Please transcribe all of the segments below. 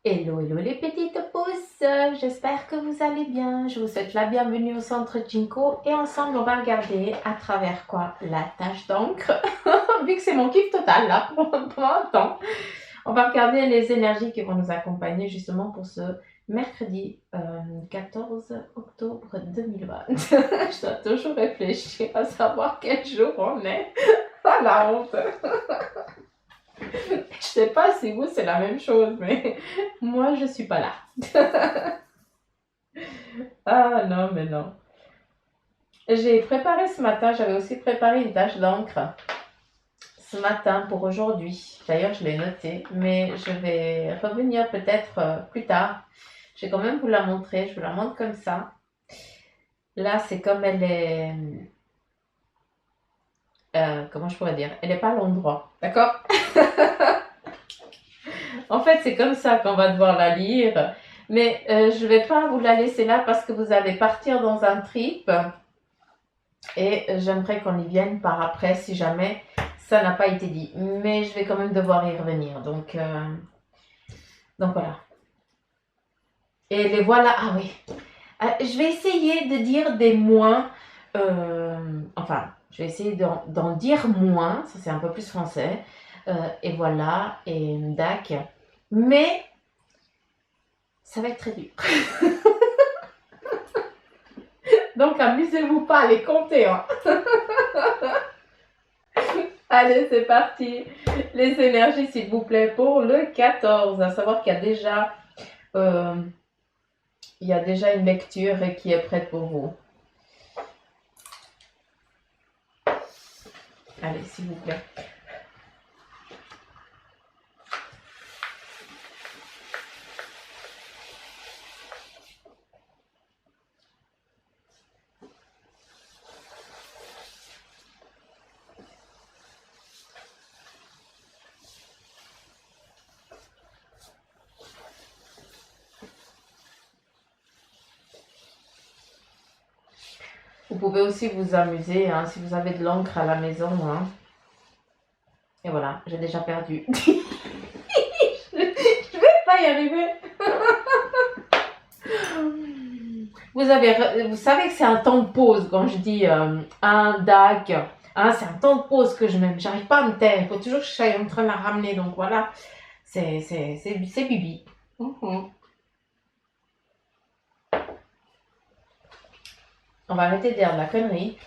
Hello, hello les petites pousses, j'espère que vous allez bien. Je vous souhaite la bienvenue au centre Jinko et ensemble on va regarder à travers quoi? La tache d'encre, vu que c'est mon kiff total là pour un temps. On va regarder les énergies qui vont nous accompagner justement pour ce mercredi 14 octobre 2020. Je dois toujours réfléchir à savoir quel jour on est. Ah la honte. Je sais pas si vous c'est la même chose, mais moi je suis pas là. Ah non, mais non. J'ai préparé ce matin, j'avais aussi préparé une tâche d'encre ce matin pour aujourd'hui. D'ailleurs, je l'ai noté, mais je vais revenir peut-être plus tard. Je vais quand même vous la montrer, je vous la montre comme ça. Là, c'est comme elle est... comment je pourrais dire? Elle n'est pas à l'endroit, d'accord? En fait, c'est comme ça qu'on va devoir la lire. Mais je ne vais pas vous la laisser là parce que vous allez partir dans un trip. Et j'aimerais qu'on y vienne par après si jamais ça n'a pas été dit. Mais je vais quand même devoir y revenir. Donc voilà. Et les voilà. Ah oui. Je vais essayer de dire des moins. Enfin, je vais essayer d'en dire moins. Ça, c'est un peu plus français. Et voilà. Et dac. Mais ça va être très dur. Donc, amusez-vous pas à les compter. Hein. Allez, c'est parti. Les énergies, s'il vous plaît, pour le 14. À savoir qu'il y a déjà, euh, une lecture qui est prête pour vous. Allez, s'il vous plaît. Vous pouvez aussi vous amuser hein, si vous avez de l'encre à la maison. Hein. Et voilà, j'ai déjà perdu. Je vais pas y arriver. Vous savez que c'est un temps de pause quand je dis un DAC. Hein, c'est un temps de pause que je mets. J'arrive pas à me taire. Il faut toujours que je sois en train de la ramener. Donc voilà, c'est Bibi. On va arrêter de dire de la connerie.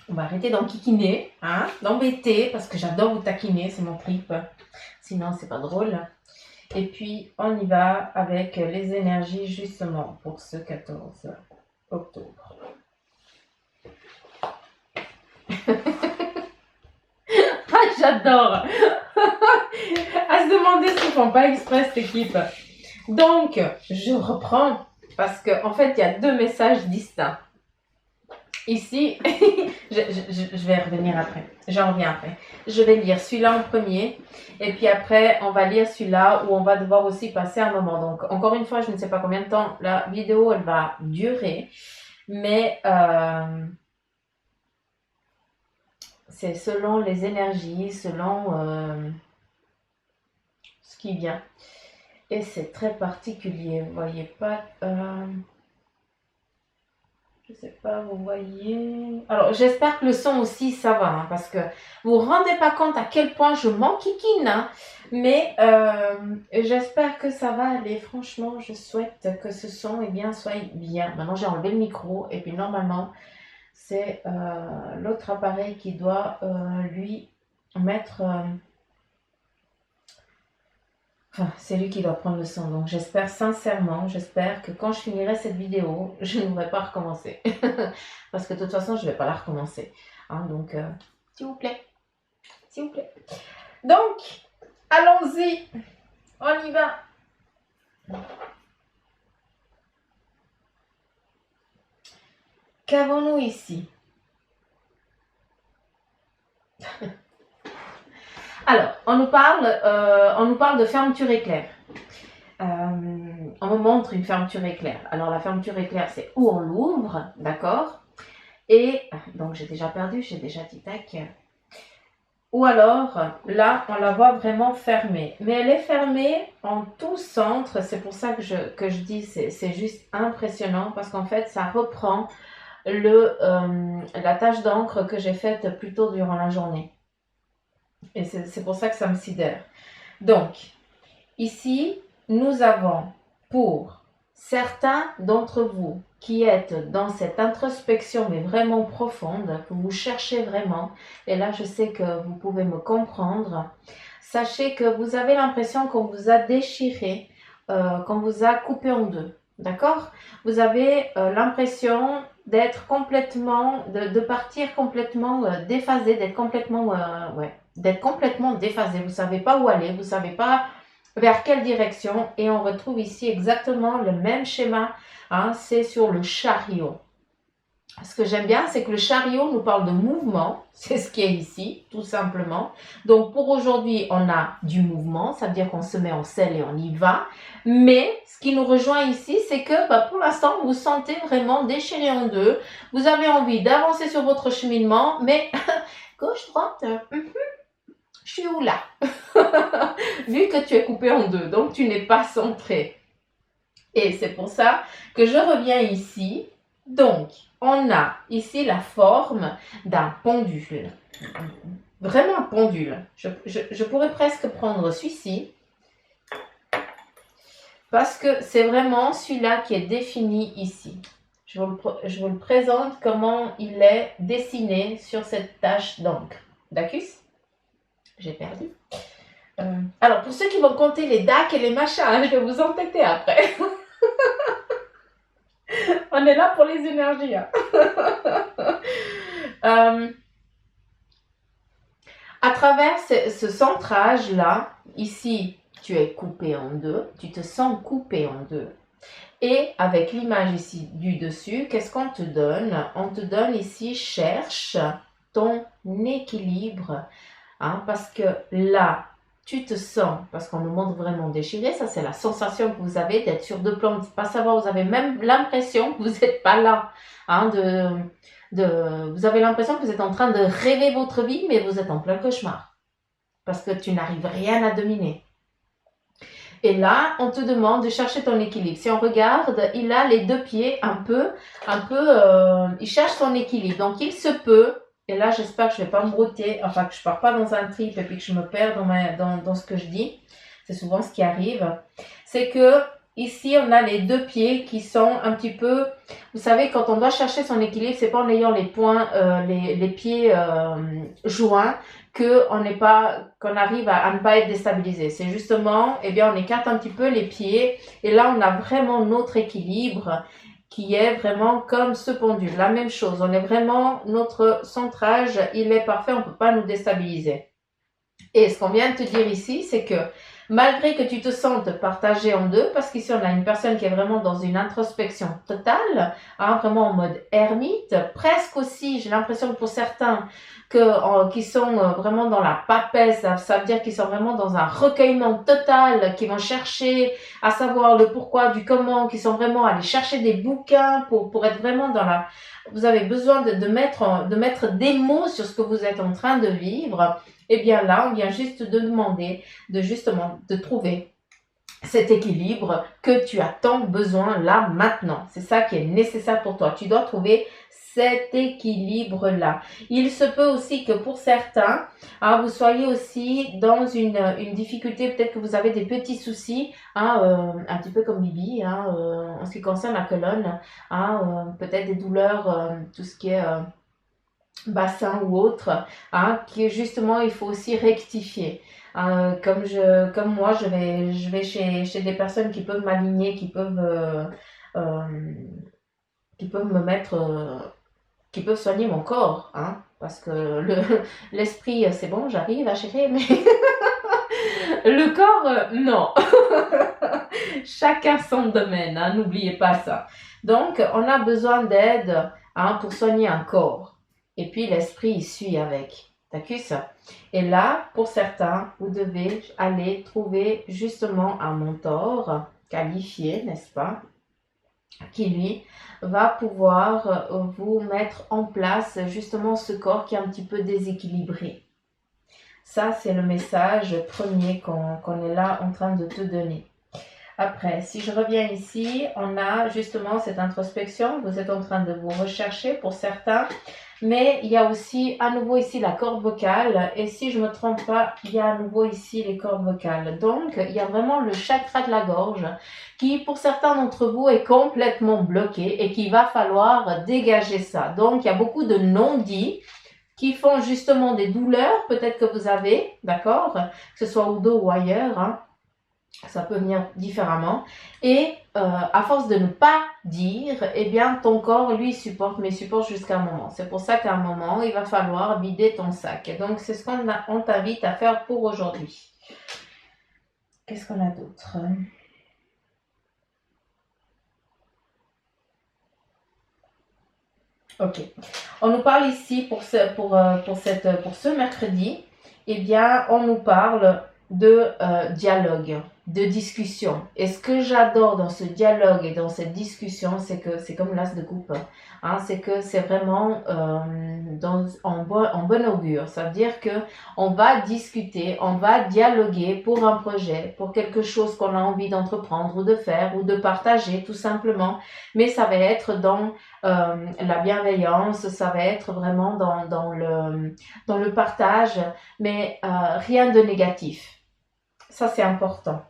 On va arrêter d'enquiquiner, hein, d'embêter, parce que j'adore vous taquiner, c'est mon trip. Sinon, c'est pas drôle. Et puis, on y va avec les énergies, justement, pour ce 14 octobre. Ah, j'adore. À se demander s'ils ne font pas exprès, cette équipe. Donc, je reprends, parce qu'en fait, il y a deux messages distincts. Ici, je vais revenir après. J'en reviens après. Je vais lire celui-là en premier. Et puis après, on va lire celui-là où on va devoir aussi passer un moment. Donc, encore une fois, je ne sais pas combien de temps la vidéo, elle va durer. Mais c'est selon les énergies, selon ce qui vient. Et c'est très particulier. Vous voyez pas... je sais pas, vous voyez. Alors, j'espère que le son aussi, ça va, hein, parce que vous vous rendez pas compte à quel point je m'enquiquine, hein, mais j'espère que ça va aller. Franchement, je souhaite que ce son soit bien. Maintenant, j'ai enlevé le micro, et puis normalement, c'est l'autre appareil qui doit lui mettre... Enfin, c'est lui qui doit prendre le son. Donc, j'espère sincèrement, j'espère que quand je finirai cette vidéo, je n'aurai pas recommencer. Parce que de toute façon, je ne vais pas la recommencer. Hein, donc, s'il vous plaît. S'il vous plaît. Donc, allons-y. On y va. Qu'avons-nous ici? Alors, on nous parle de fermeture éclair. On me montre une fermeture éclair. Alors, la fermeture éclair, c'est où on l'ouvre, d'accord? Et donc, j'ai déjà perdu, j'ai déjà dit tac. ou alors, là, on la voit vraiment fermée. Mais elle est fermée en tout centre. C'est pour ça que je dis c'est juste impressionnant parce qu'en fait, ça reprend la tache d'encre que j'ai faite plus tôt durant la journée. Et c'est pour ça que ça me sidère. Donc, ici, nous avons pour certains d'entre vous qui êtes dans cette introspection, mais vraiment profonde, que vous cherchez vraiment, et là je sais que vous pouvez me comprendre, sachez que vous avez l'impression qu'on vous a déchiré, qu'on vous a coupé en deux. D'accord? Vous avez l'impression d'être complètement, de partir complètement déphasé, d'être complètement déphasé. Vous ne savez pas où aller, vous ne savez pas vers quelle direction, et on retrouve ici exactement le même schéma, hein, c'est sur le chariot. Ce que j'aime bien, c'est que le chariot nous parle de mouvement, c'est ce qui est ici, tout simplement. Donc pour aujourd'hui, on a du mouvement, ça veut dire qu'on se met en selle et on y va. Mais ce qui nous rejoint ici, c'est que pour l'instant, vous vous sentez vraiment déchiré en deux. Vous avez envie d'avancer sur votre cheminement, mais gauche, droite, je suis où là? Vu que tu es coupé en deux, donc tu n'es pas centré. Et c'est pour ça que je reviens ici. Donc, on a ici la forme d'un pendule. Vraiment un pendule. Je pourrais presque prendre celui-ci. Parce que c'est vraiment celui-là qui est défini ici. Je vous le présente comment il est dessiné sur cette tache d'encre. D'accord? J'ai perdu. Alors, pour ceux qui vont compter les DAC et les machins, hein, je vais vous embêter après. On est là pour les énergies. Hein. À travers ce centrage-là, ici, tu es coupé en deux, tu te sens coupé en deux. Et avec l'image ici du dessus, qu'est-ce qu'on te donne? On te donne ici, cherche ton équilibre. Hein, parce que là, tu te sens, parce qu'on nous montre vraiment déchiré, ça c'est la sensation que vous avez d'être sur deux plans, de ne pas savoir, vous avez même l'impression que vous n'êtes pas là. Hein, vous avez l'impression que vous êtes en train de rêver votre vie, mais vous êtes en plein cauchemar. Parce que tu n'arrives rien à dominer. Et là, on te demande de chercher ton équilibre. Si on regarde, il a les deux pieds il cherche son équilibre. Donc, il se peut, et là, j'espère que je ne vais pas me brouter, enfin, que je ne pars pas dans un trip et puis que je me perds dans ce que je dis. C'est souvent ce qui arrive. C'est que ici, on a les deux pieds qui sont un petit peu... Vous savez, quand on doit chercher son équilibre, c'est pas en ayant les points, les pieds joints qu'on arrive à ne pas être déstabilisé. C'est justement, on écarte un petit peu les pieds et là, on a vraiment notre équilibre qui est vraiment comme ce pendule. La même chose, on est vraiment, notre centrage, il est parfait, on ne peut pas nous déstabiliser. Et ce qu'on vient de te dire ici, c'est que malgré que tu te sentes partagé en deux, parce qu'ici on a une personne qui est vraiment dans une introspection totale, hein, vraiment en mode ermite, presque aussi, j'ai l'impression que pour certains qui sont vraiment dans la papesse, ça veut dire qu'ils sont vraiment dans un recueillement total, qui vont chercher à savoir le pourquoi, du comment, qui sont vraiment allés chercher des bouquins pour être vraiment dans la... Vous avez besoin de mettre des mots sur ce que vous êtes en train de vivre. Et bien là, on vient juste de demander de trouver cet équilibre que tu as tant besoin là maintenant. C'est ça qui est nécessaire pour toi. Tu dois trouver cet équilibre-là. Il se peut aussi que pour certains, vous soyez aussi dans une difficulté, peut-être que vous avez des petits soucis, un petit peu comme Bibi, en ce qui concerne la colonne, peut-être des douleurs, tout ce qui est... bassin ou autre, qui justement il faut aussi rectifier. Comme moi, je vais chez des personnes qui peuvent m'aligner, qui peuvent me mettre, qui peuvent soigner mon corps, parce que l'esprit c'est bon, j'arrive à gérer, mais le corps non. Chacun son domaine, n'oubliez pas ça. Donc on a besoin d'aide pour soigner un corps. Et puis l'esprit il suit avec. D'accord? Et là, pour certains, vous devez aller trouver justement un mentor qualifié, n'est-ce pas? Qui lui va pouvoir vous mettre en place justement ce corps qui est un petit peu déséquilibré. Ça, c'est le message premier qu'on est là en train de te donner. Après, si je reviens ici, on a justement cette introspection. Vous êtes en train de vous rechercher pour certains. Mais il y a aussi à nouveau ici la corde vocale. Et si je ne me trompe pas, il y a à nouveau ici les cordes vocales. Donc, il y a vraiment le chakra de la gorge qui, pour certains d'entre vous, est complètement bloqué et qu'il va falloir dégager ça. Donc, il y a beaucoup de non-dits qui font justement des douleurs, peut-être que vous avez, d'accord, que ce soit au dos ou ailleurs, hein. Ça peut venir différemment. Et à force de ne pas dire, eh bien, ton corps, lui, supporte, mais supporte jusqu'à un moment. C'est pour ça qu'à un moment, il va falloir vider ton sac. Et donc, c'est ce qu'on t'invite à faire pour aujourd'hui. Qu'est-ce qu'on a d'autre? Ok. On nous parle ici, pour ce mercredi, eh bien, on nous parle de dialogue, de discussion. Et ce que j'adore dans ce dialogue et dans cette discussion, c'est que c'est comme l'as de coupe. Hein, c'est que c'est vraiment en bon augure. Ça veut dire que on va discuter, on va dialoguer pour un projet, pour quelque chose qu'on a envie d'entreprendre ou de faire ou de partager tout simplement. Mais ça va être dans la bienveillance, ça va être vraiment dans le partage, mais rien de négatif. Ça, c'est important.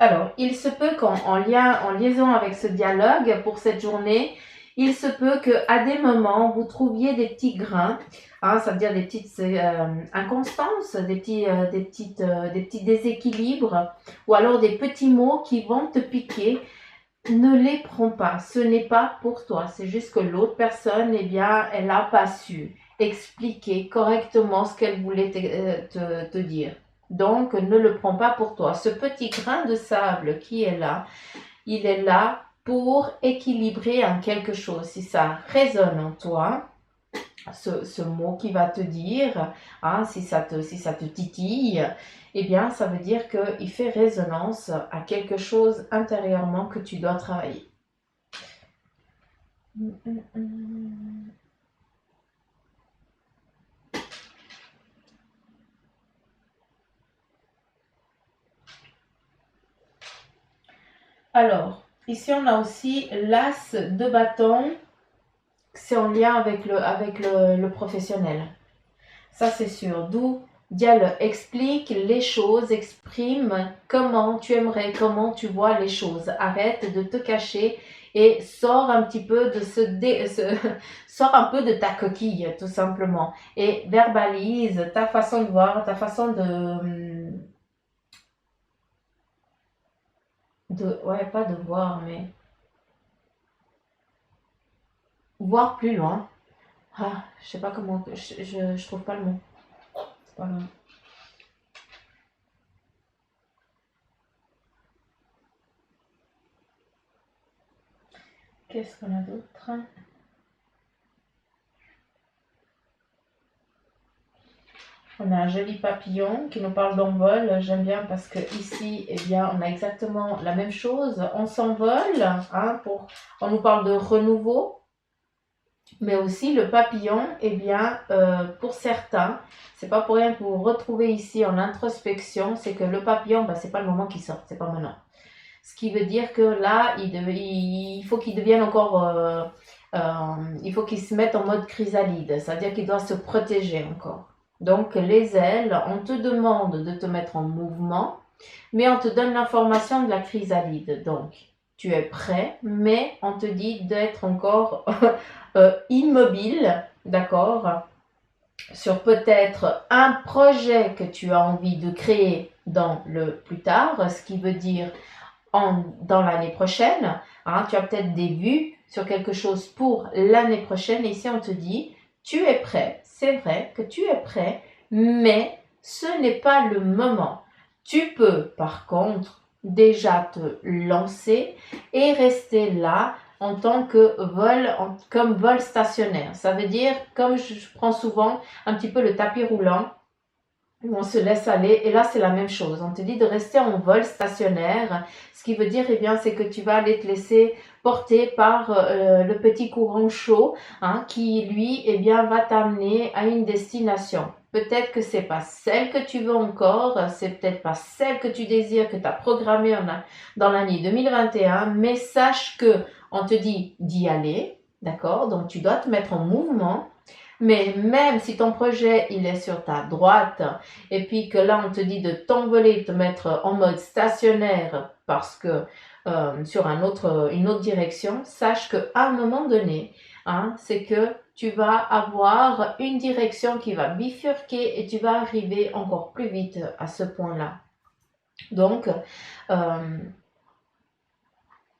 Alors, il se peut qu'en liaison avec ce dialogue pour cette journée, il se peut qu'à des moments, vous trouviez des petits grains, hein, ça veut dire des petites inconstances, des petits déséquilibres, ou alors des petits mots qui vont te piquer. Ne les prends pas, ce n'est pas pour toi, c'est juste que l'autre personne, eh bien, elle n'a pas su expliquer correctement ce qu'elle voulait te dire. Donc, ne le prends pas pour toi. Ce petit grain de sable qui est là, il est là pour équilibrer en quelque chose. Si ça résonne en toi, ce mot qui va te dire, hein, si ça te titille, eh bien, ça veut dire qu'il fait résonance à quelque chose intérieurement que tu dois travailler. Alors, ici, on a aussi l'as de bâton. C'est en lien avec le professionnel. Ça, c'est sûr. D'où dialogue, explique les choses, exprime comment tu aimerais, comment tu vois les choses. Arrête de te cacher et sors un petit peu de sors un peu de ta coquille, tout simplement. Et verbalise ta façon de voir, ta façon ouais, pas de voir, mais voir plus loin. Ah, je sais pas comment, je trouve pas le mot. C'est pas grave. Qu'est-ce qu'on a d'autre? On a un joli papillon qui nous parle d'envol. J'aime bien parce que ici, eh bien, on a exactement la même chose. On s'envole, hein, on nous parle de renouveau. Mais aussi le papillon, eh bien, pour certains, c'est pas pour rien que vous vous retrouvez ici en introspection, c'est que le papillon, ben, c'est pas le moment qu'il sorte, c'est pas maintenant. Ce qui veut dire que là, il faut qu'il devienne encore, il faut qu'il se mette en mode chrysalide, c'est-à-dire qu'il doit se protéger encore. Donc les ailes, on te demande de te mettre en mouvement, mais on te donne l'information de la chrysalide. Donc tu es prêt, mais on te dit d'être encore immobile, d'accord, sur peut-être un projet que tu as envie de créer dans le plus tard, ce qui veut dire dans l'année prochaine, hein, tu as peut-être des vues sur quelque chose pour l'année prochaine, et ici on te dit, tu es prêt, c'est vrai que tu es prêt, mais ce n'est pas le moment. Tu peux par contre déjà te lancer et rester là en tant que comme vol stationnaire. Ça veut dire, comme je prends souvent un petit peu le tapis roulant, où on se laisse aller. Et là, c'est la même chose. On te dit de rester en vol stationnaire. Ce qui veut dire, eh bien, c'est que tu vas aller te laisser porter par le petit courant chaud, hein, qui, lui, eh bien, va t'amener à une destination. Peut-être que c'est pas celle que tu veux encore, c'est peut-être pas celle que tu désires, que tu as programmée dans l'année 2021, mais sache que on te dit d'y aller, d'accord? Donc tu dois te mettre en mouvement. Mais même si ton projet il est sur ta droite et puis que là on te dit de t'envoler, de te mettre en mode stationnaire parce que sur une autre direction, sache qu'à un moment donné, hein, c'est que tu vas avoir une direction qui va bifurquer et tu vas arriver encore plus vite à ce point-là. Donc, euh,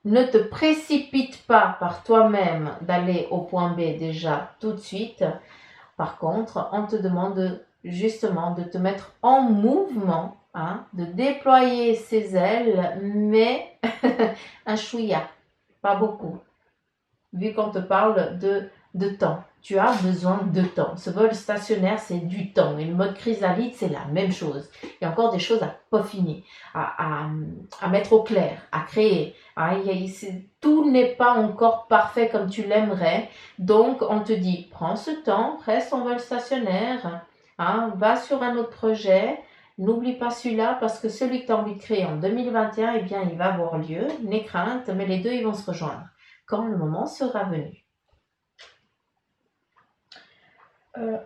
ne te précipite pas par toi-même d'aller au point B déjà tout de suite. Par contre, on te demande justement de te mettre en mouvement, hein, de déployer ses ailes, mais un chouïa, pas beaucoup. Vu qu'on te parle de temps, tu as besoin de temps. Ce vol stationnaire, c'est du temps. Et le mode chrysalide, c'est la même chose. Il y a encore des choses à peaufiner, à mettre au clair, à créer. Hein, tout n'est pas encore parfait comme tu l'aimerais. Donc, on te dit, prends ce temps, reste en vol stationnaire, hein, va sur un autre projet. N'oublie pas celui-là parce que celui que tu as envie de créer en 2021, eh bien, il va avoir lieu. N'aie crainte, mais les deux, ils vont se rejoindre quand le moment sera venu. Euh,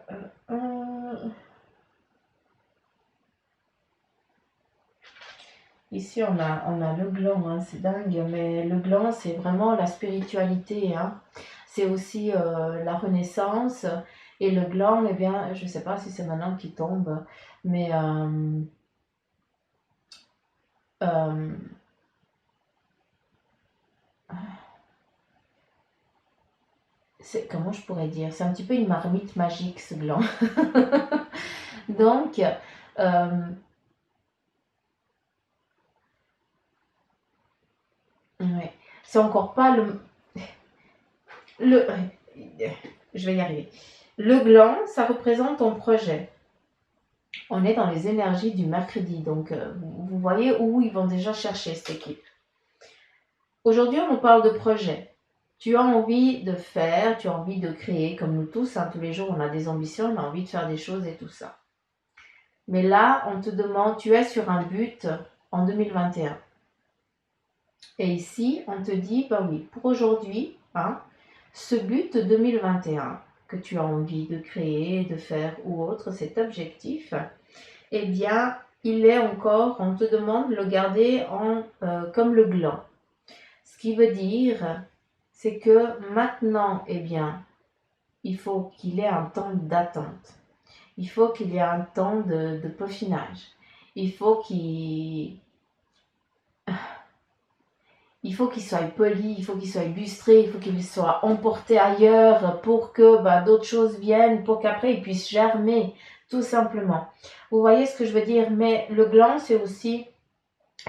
Ici, on a le gland, hein, c'est dingue, mais le gland, c'est vraiment la spiritualité. Hein. C'est aussi la renaissance. Et le gland, eh bien, je ne sais pas si c'est maintenant qu'il tombe, mais euh, comment je pourrais dire? C'est un petit peu une marmite magique, ce gland. Donc, ouais. C'est encore pas le, je vais y arriver. Le gland, ça représente ton projet. On est dans les énergies du mercredi, donc vous voyez où ils vont déjà chercher cette équipe. Aujourd'hui, on nous parle de projet. Tu as envie de faire, tu as envie de créer, comme nous tous, hein, tous les jours on a des ambitions, on a envie de faire des choses et tout ça. Mais là, on te demande, tu es sur un but en 2021. Et ici, on te dit, bah oui, pour aujourd'hui, hein, ce but 2021 que tu as envie de créer, de faire ou autre, cet objectif, eh bien, il est encore, on te demande de le garder comme le gland. Ce qui veut dire, c'est que maintenant, eh bien, il faut qu'il ait un temps d'attente. Il faut qu'il y ait un temps de peaufinage. Il faut qu'il soit poli, il faut qu'il soit illustré, il faut qu'il soit emporté ailleurs pour que d'autres choses viennent, pour qu'après il puisse germer, tout simplement. Vous voyez ce que je veux dire? Mais le gland, c'est aussi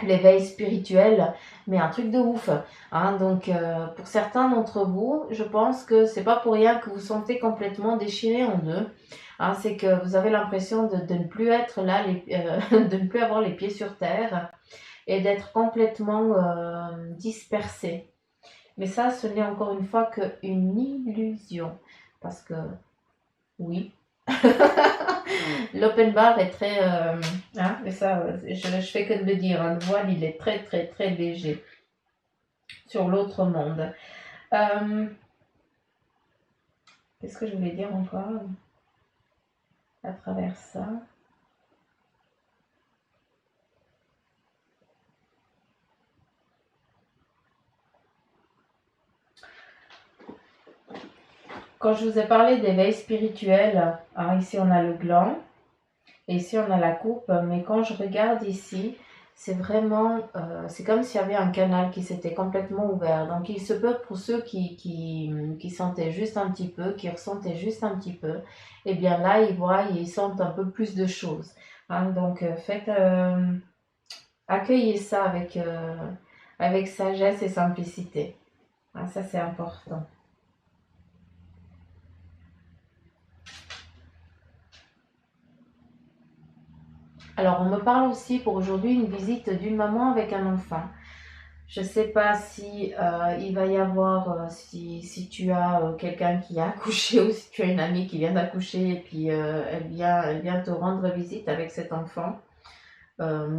l'éveil spirituel, mais un truc de ouf. Hein. Donc, pour certains d'entre vous, je pense que c'est pas pour rien que vous sentez complètement déchiré en deux. Hein, c'est que vous avez l'impression de ne plus être là, de ne plus avoir les pieds sur terre et d'être complètement dispersé. Mais ça, ce n'est encore une fois qu'une illusion. Parce que, oui, l'open bar est très... hein, mais ça, je fais que de le dire. Hein, le voile, il est très, très, très léger sur l'autre monde. Qu'est-ce que je voulais dire encore à travers ça? Quand je vous ai parlé d'éveil spirituel, hein, ici on a le gland, et ici on a la coupe, mais quand je regarde ici, c'est vraiment, c'est comme s'il y avait un canal qui s'était complètement ouvert. Donc il se peut pour ceux qui sentaient juste un petit peu, qui ressentaient juste un petit peu, et bien là ils voient et ils sentent un peu plus de choses. Hein, donc accueillez ça avec sagesse et simplicité. Hein, ça c'est important. Alors, on me parle aussi pour aujourd'hui une visite d'une maman avec un enfant. Je ne sais pas si il va y avoir, si tu as quelqu'un qui a accouché ou si tu as une amie qui vient d'accoucher et puis elle vient te rendre visite avec cet enfant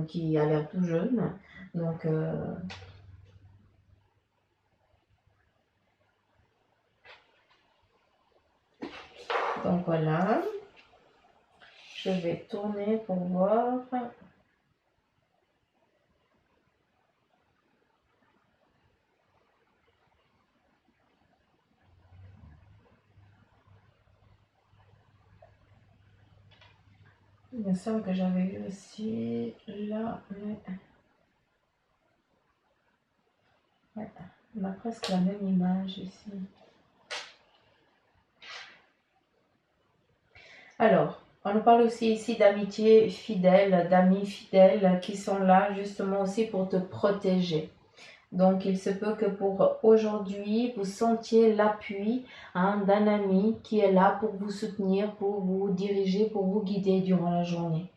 qui a l'air tout jeune. Donc, donc voilà, je vais tourner pour voir. Il me semble que j'avais vu aussi là, mais ouais, on a presque la même image ici. Alors, on nous parle aussi ici d'amitié fidèle, d'amis fidèles qui sont là justement aussi pour te protéger. Donc, il se peut que pour aujourd'hui, vous sentiez l'appui d'un ami qui est là pour vous soutenir, pour vous diriger, pour vous guider durant la journée.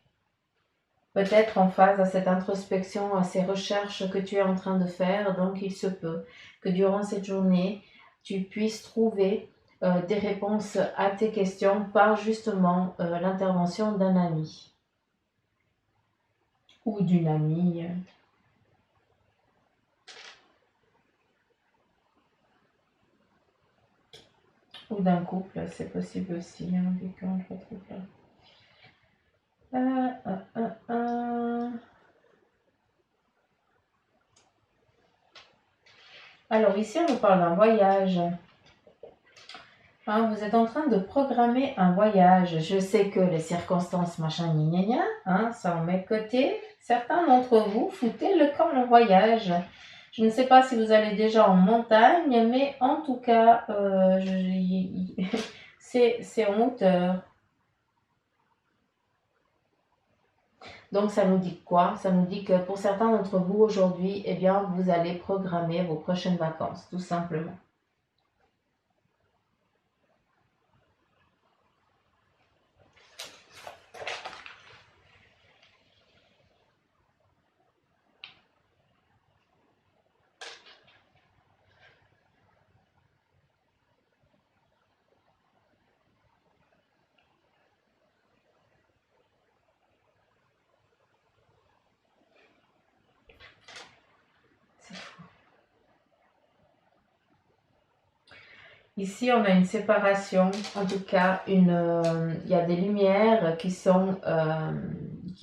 Peut-être en phase à cette introspection, à ces recherches que tu es en train de faire. Donc, il se peut que durant cette journée, tu puisses trouver des réponses à tes questions par justement l'intervention d'un ami ou d'une amie. Ou d'un couple, c'est possible aussi, hein, vu qu'on le retrouve là. Alors ici, on nous parle d'un voyage. Hein, vous êtes en train de programmer un voyage. Je sais que les circonstances, machin, gna gna, hein, ça on met de côté. Certains d'entre vous foutez le camp en voyage. Je ne sais pas si vous allez déjà en montagne, mais en tout cas, c'est en hauteur. Donc ça nous dit quoi? Ça nous dit que pour certains d'entre vous aujourd'hui, eh bien, vous allez programmer vos prochaines vacances, tout simplement. Ici, on a une séparation, en tout cas, il y a des lumières qui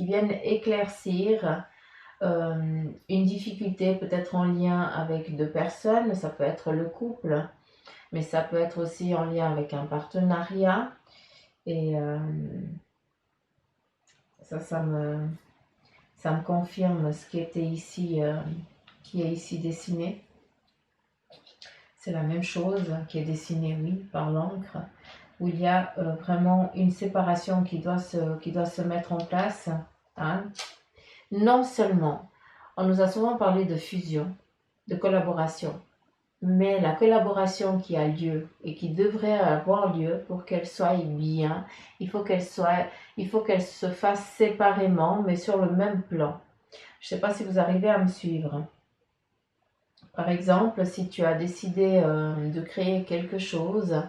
viennent éclaircir une difficulté peut-être en lien avec deux personnes, ça peut être le couple, mais ça peut être aussi en lien avec un partenariat. Et ça me confirme ce qui était ici, qui est ici dessiné. C'est la même chose qui est dessinée, oui, par l'encre, où il y a vraiment une séparation qui doit se mettre en place. Hein. Non seulement, on nous a souvent parlé de fusion, de collaboration, mais la collaboration qui a lieu et qui devrait avoir lieu pour qu'elle soit bien, il faut qu'elle se fasse séparément, mais sur le même plan. Je ne sais pas si vous arrivez à me suivre. Par exemple, si tu as décidé de créer quelque chose,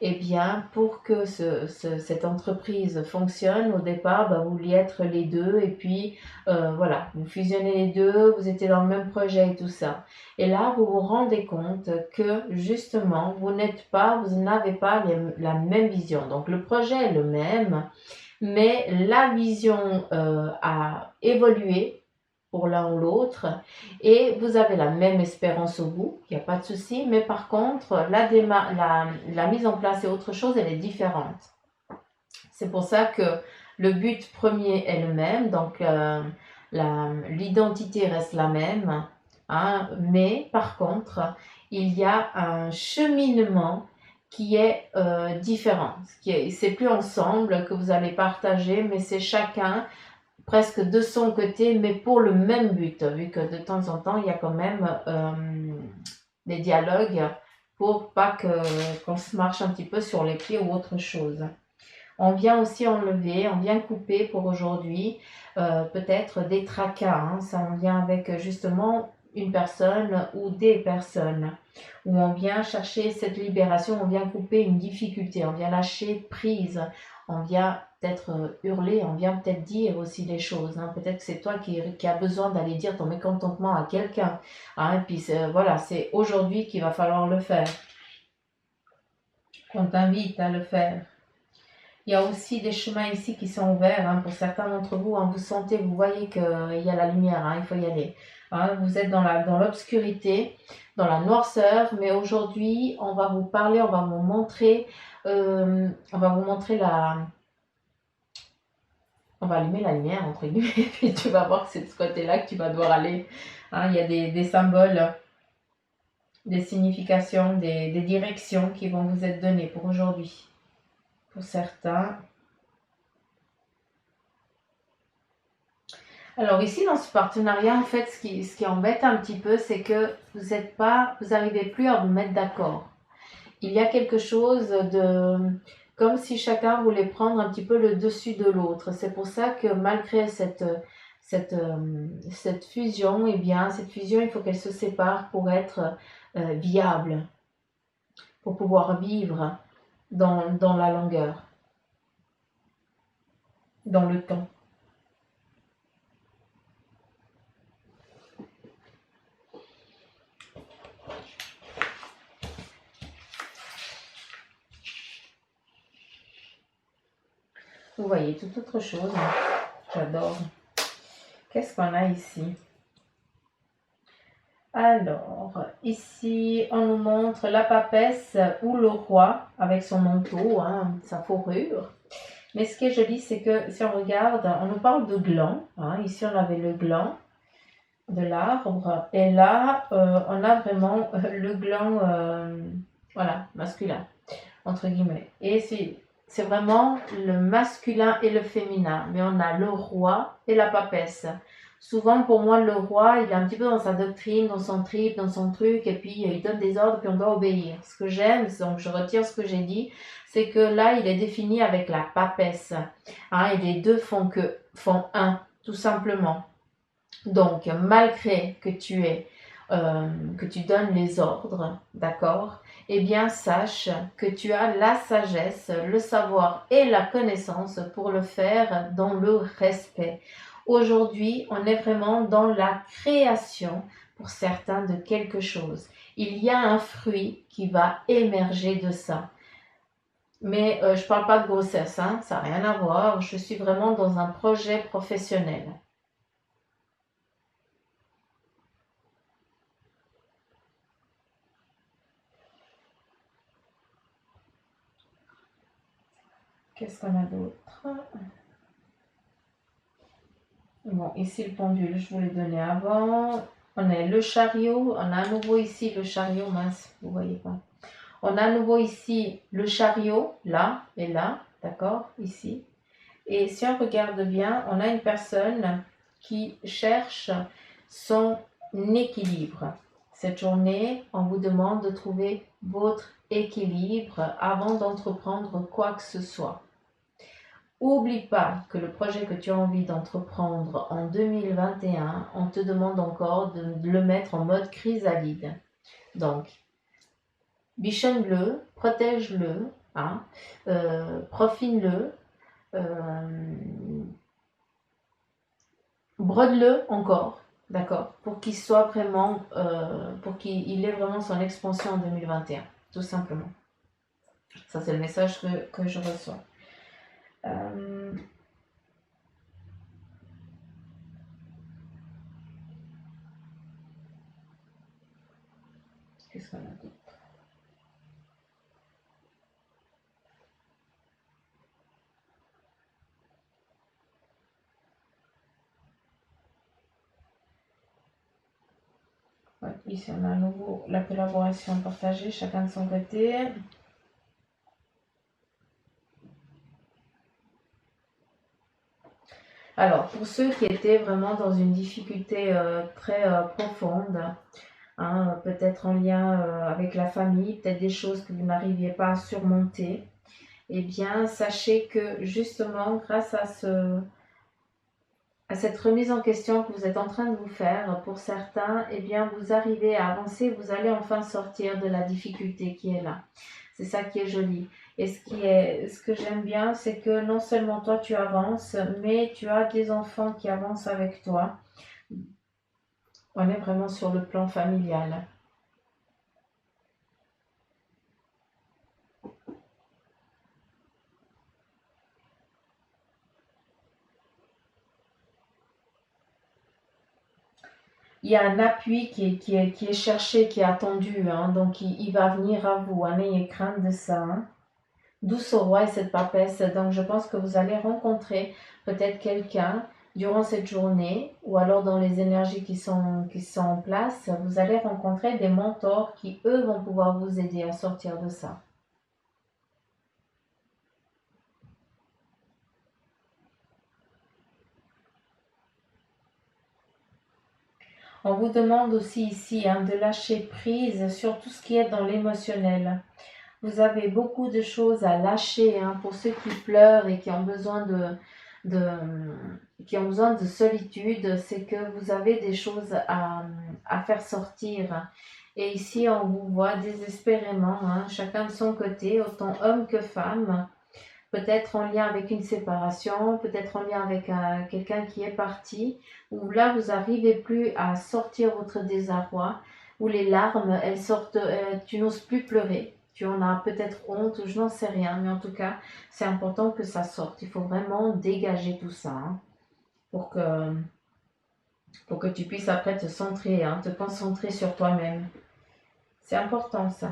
eh bien, pour que cette entreprise fonctionne, au départ, vous vouliez être les deux et puis voilà, vous fusionnez les deux, vous étiez dans le même projet et tout ça. Et là, vous vous rendez compte que justement, vous n'avez pas la même vision. Donc, le projet est le même, mais la vision a évolué pour l'un ou l'autre et vous avez la même espérance au bout, il n'y a pas de souci, mais par contre, la mise en place est autre chose, elle est différente. C'est pour ça que le but premier est le même, donc l'identité reste la même, hein, mais par contre, il y a un cheminement qui est différent. C'est plus ensemble que vous allez partager, mais c'est chacun presque de son côté, mais pour le même but, vu que de temps en temps, il y a quand même des dialogues pour pas qu'on se marche un petit peu sur les pieds ou autre chose. On vient aussi enlever, on vient couper pour aujourd'hui peut-être des tracas. Hein. Ça, on vient avec justement une personne ou des personnes. Où on vient chercher cette libération, on vient couper une difficulté, on vient lâcher prise, on vient peut-être hurler, on vient peut-être dire aussi les choses. Hein. Peut-être que c'est toi qui as besoin d'aller dire ton mécontentement à quelqu'un. Hein. Et puis voilà, c'est aujourd'hui qu'il va falloir le faire. On t'invite à le faire. Il y a aussi des chemins ici qui sont ouverts hein, pour certains d'entre vous. Hein, vous sentez, vous voyez qu'il y a la lumière, hein, il faut y aller. Hein, vous êtes dans l'obscurité, dans la noirceur, mais aujourd'hui, on va vous parler, on va vous montrer la... On va allumer la lumière, entre guillemets, et puis tu vas voir que c'est de ce côté-là que tu vas devoir aller. Hein, il y a des symboles, des significations, des directions qui vont vous être données pour aujourd'hui. Pour certains... Alors ici, dans ce partenariat, en fait, ce qui embête un petit peu, c'est que vous n'arrivez plus à vous mettre d'accord. Il y a quelque chose comme si chacun voulait prendre un petit peu le dessus de l'autre. C'est pour ça que malgré cette fusion, eh bien, cette fusion, il faut qu'elle se sépare pour être viable, pour pouvoir vivre dans la longueur, dans le temps. Vous voyez, toute autre chose. J'adore. Qu'est-ce qu'on a ici? Alors, ici, on nous montre la papesse ou le roi avec son manteau, hein, sa fourrure. Mais ce qui est joli, c'est que si on regarde, on nous parle de gland. Hein, ici, on avait le gland de l'arbre. Et là, on a vraiment le gland voilà, masculin, entre guillemets. Et c'est vraiment le masculin et le féminin. Mais on a le roi et la papesse. Souvent, pour moi, le roi, il est un petit peu dans sa doctrine, dans son trip, dans son truc, et puis il donne des ordres, puis on doit obéir. Ce que j'aime, donc je retire ce que j'ai dit, c'est que là, il est défini avec la papesse. Hein, et les deux font un, tout simplement. Donc, malgré que que tu donnes les ordres, d'accord? Eh bien, sache que tu as la sagesse, le savoir et la connaissance pour le faire dans le respect. Aujourd'hui, on est vraiment dans la création pour certains de quelque chose. Il y a un fruit qui va émerger de ça. Mais je ne parle pas de grossesse, hein, ça n'a rien à voir. Je suis vraiment dans un projet professionnel. Qu'est-ce qu'on a d'autre? Bon, ici le pendule, je vous l'ai donné avant. On a le chariot. On a à nouveau ici le chariot, mince, vous voyez pas. On a à nouveau ici le chariot, là et là, d'accord, ici. Et si on regarde bien, on a une personne qui cherche son équilibre. Cette journée, on vous demande de trouver votre équilibre avant d'entreprendre quoi que ce soit. Oublie pas que le projet que tu as envie d'entreprendre en 2021, on te demande encore de le mettre en mode chrysalide. Donc, bichonne-le, protège-le, hein, profine-le, brode-le encore, d'accord, pour qu'il soit vraiment, pour qu'il ait vraiment son expansion en 2021, tout simplement. Ça, c'est le message que je reçois. Qu'est-ce qu'on a d'autre? Ouais, ici, on a à nouveau la collaboration partagée, chacun de son côté. Alors, pour ceux qui étaient vraiment dans une difficulté très profonde, hein, peut-être en lien avec la famille, peut-être des choses que vous n'arriviez pas à surmonter, eh bien, sachez que justement, grâce à cette remise en question que vous êtes en train de vous faire, pour certains, eh bien, vous arrivez à avancer, vous allez enfin sortir de la difficulté qui est là. C'est ça qui est joli. Et ce que j'aime bien, c'est que non seulement toi tu avances, mais tu as des enfants qui avancent avec toi. On est vraiment sur le plan familial. Il y a un appui qui est cherché, qui est attendu, hein, donc il va venir à vous, hein, n'ayez crainte de ça. Hein. Douce au roi et cette papesse, donc je pense que vous allez rencontrer peut-être quelqu'un durant cette journée, ou alors dans les énergies qui sont en place, vous allez rencontrer des mentors qui, eux, vont pouvoir vous aider à sortir de ça. On vous demande aussi ici hein, de lâcher prise sur tout ce qui est dans l'émotionnel. Vous avez beaucoup de choses à lâcher hein, pour ceux qui pleurent et qui ont besoin de, qui ont besoin de solitude. C'est que vous avez des choses à faire sortir. Et ici, on vous voit désespérément, hein, chacun de son côté, autant homme que femme. Peut-être en lien avec une séparation, peut-être en lien avec quelqu'un qui est parti, où là, vous n'arrivez plus à sortir votre désarroi, où les larmes, elles sortent, tu n'oses plus pleurer. Tu en as peut-être honte, ou je n'en sais rien, mais en tout cas, c'est important que ça sorte. Il faut vraiment dégager tout ça hein, pour que tu puisses après te centrer, hein, te concentrer sur toi-même. C'est important ça.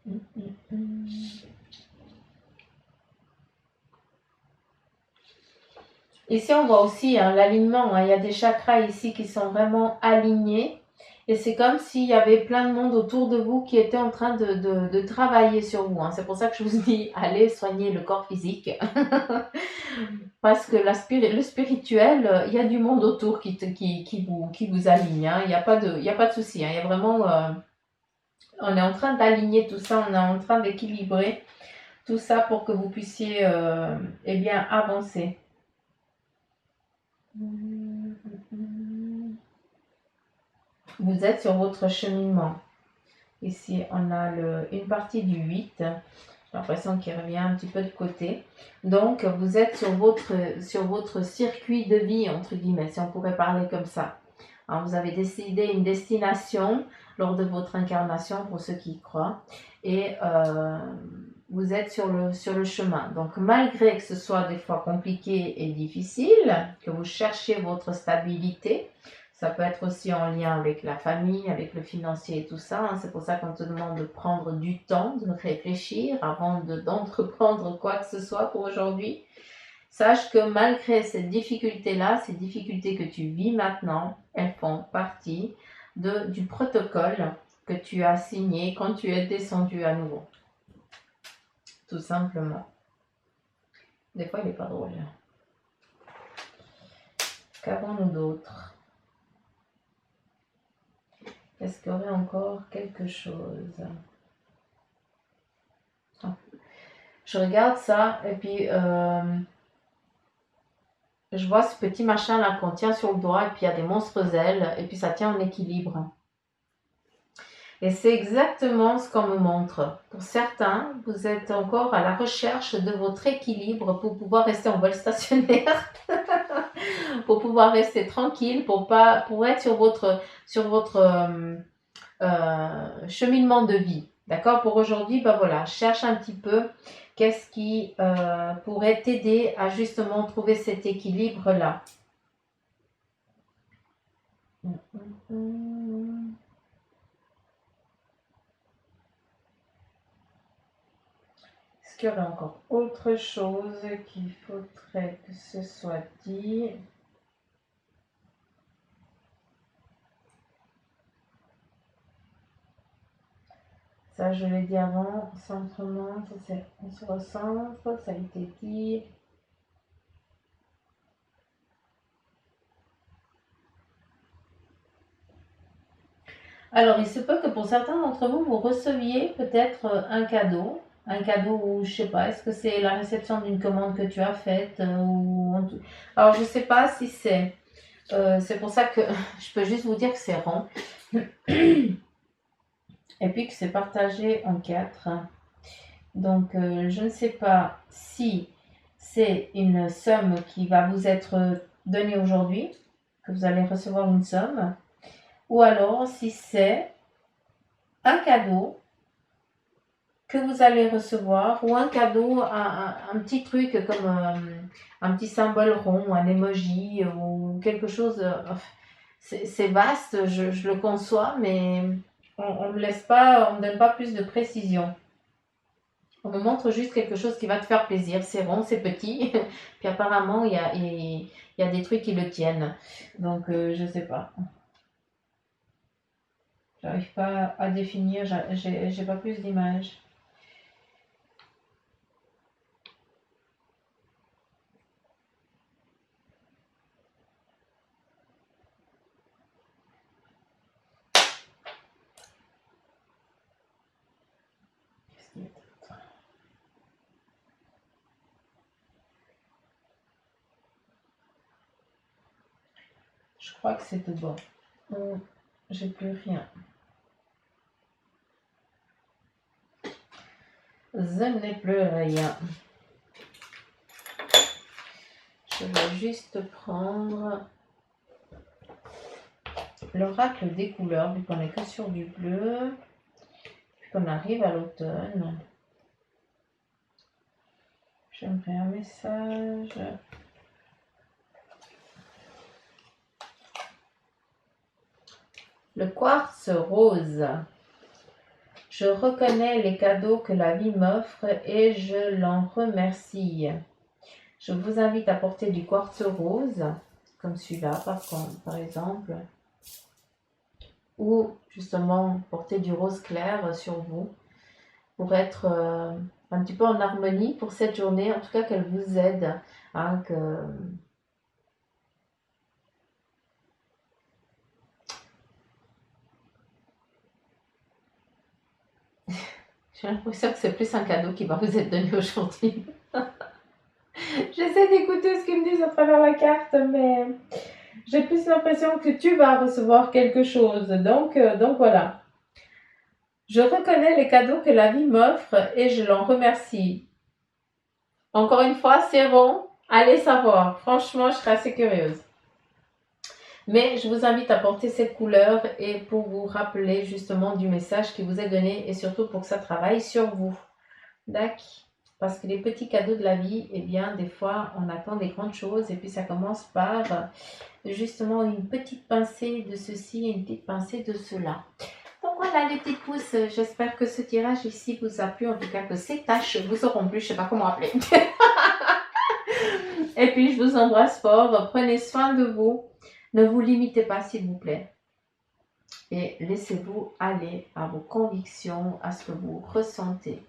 Mm, mm, mm. Ici, on voit aussi hein, l'alignement. Hein. Il y a des chakras ici qui sont vraiment alignés. Et c'est comme s'il y avait plein de monde autour de vous qui était en train de travailler sur vous. Hein. C'est pour ça que je vous dis, allez soigner le corps physique. Parce que le spirituel, il y a du monde autour qui vous aligne. Hein. Il n'y a pas de souci. Hein. Il y a vraiment, on est en train d'aligner tout ça. On est en train d'équilibrer tout ça pour que vous puissiez eh bien, avancer. Vous êtes sur votre cheminement. Ici, on a une partie du 8. J'ai l'impression qu'il revient un petit peu de côté. Donc, vous êtes sur votre circuit de vie, entre guillemets, si on pourrait parler comme ça. Alors, vous avez décidé une destination lors de votre incarnation, pour ceux qui y croient. Et vous êtes sur le chemin. Donc, malgré que ce soit des fois compliqué et difficile, que vous cherchiez votre stabilité, ça peut être aussi en lien avec la famille, avec le financier et tout ça. Hein. C'est pour ça qu'on te demande de prendre du temps, de réfléchir avant d'entreprendre quoi que ce soit pour aujourd'hui. Sache que malgré cette difficulté-là, ces difficultés que tu vis maintenant, elles font partie du protocole que tu as signé quand tu es descendu à nouveau. Tout simplement. Des fois, il n'est pas drôle. Qu'avons-nous d'autre? Est-ce qu'il y aurait encore quelque chose? Je regarde ça et puis je vois ce petit machin là qu'on tient sur le doigt et puis il y a des monstres ailes et puis ça tient en équilibre. Et c'est exactement ce qu'on me montre. Pour certains, vous êtes encore à la recherche de votre équilibre pour pouvoir rester en vol stationnaire, pour pouvoir rester tranquille, pour être sur votre cheminement de vie. D'accord? Pour aujourd'hui, ben voilà, cherche un petit peu qu'est-ce qui pourrait t'aider à justement trouver cet équilibre-là. Est-ce qu'il y aurait encore autre chose qu'il faudrait que ce soit dit? Ça, je l'ai dit avant, centrement, ça c'est, on se recentre, ça a été dit. Alors, il se peut que pour certains d'entre vous, vous receviez peut-être un cadeau ou je sais pas, est-ce que c'est la réception d'une commande que tu as faite alors je sais pas si c'est pour ça que je peux juste vous dire que c'est rond et puis que c'est partagé en quatre. Donc, je ne sais pas si c'est une somme qui va vous être donnée aujourd'hui, que vous allez recevoir une somme, ou alors si c'est un cadeau que vous allez recevoir, ou un cadeau, un petit truc comme un petit symbole rond, un emoji, ou quelque chose. C'est vaste, je le conçois, mais on me laisse pas, on me donne pas plus de précision. On me montre juste quelque chose qui va te faire plaisir. C'est rond, c'est petit. Puis apparemment, il y a des trucs qui le tiennent. Donc, je sais pas. J'arrive pas à définir, j'ai pas plus d'images. Qu'est-ce qu'il y a d'autre? Je crois que c'est tout bon. J'ai plus rien. Je n'ai plus rien. Je vais juste prendre l'oracle des couleurs, vu qu'on n'est que sur du bleu, puis qu'on arrive à l'automne. J'aimerais un message. Le quartz rose. Je reconnais les cadeaux que la vie m'offre et je l'en remercie. Je vous invite à porter du quartz rose, comme celui-là par exemple, ou justement porter du rose clair sur vous pour être un petit peu en harmonie pour cette journée, en tout cas qu'elle vous aide, hein, J'ai l'impression que c'est plus un cadeau qui va vous être donné aujourd'hui. J'essaie d'écouter ce qu'ils me disent à travers la carte, mais j'ai plus l'impression que tu vas recevoir quelque chose. Donc voilà. Je reconnais les cadeaux que la vie m'offre et je l'en remercie. Encore une fois, c'est rond. Allez savoir. Franchement, je serais assez curieuse. Mais je vous invite à porter cette couleur et pour vous rappeler justement du message qui vous est donné et surtout pour que ça travaille sur vous. D'accord? Parce que les petits cadeaux de la vie, eh bien, des fois, on attend des grandes choses et puis ça commence par justement une petite pincée de ceci et une petite pincée de cela. Donc voilà les petits pouces, j'espère que ce tirage ici vous a plu, en tout cas que ces tâches vous auront plu, je ne sais pas comment appeler. Et puis je vous embrasse fort, prenez soin de vous, ne vous limitez pas s'il vous plaît. Et laissez-vous aller à vos convictions, à ce que vous ressentez.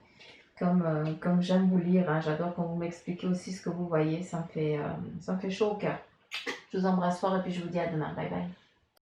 Comme j'aime vous lire, hein, j'adore quand vous m'expliquez aussi ce que vous voyez, ça me fait chaud au cœur. Je vous embrasse fort et puis je vous dis à demain. Bye bye.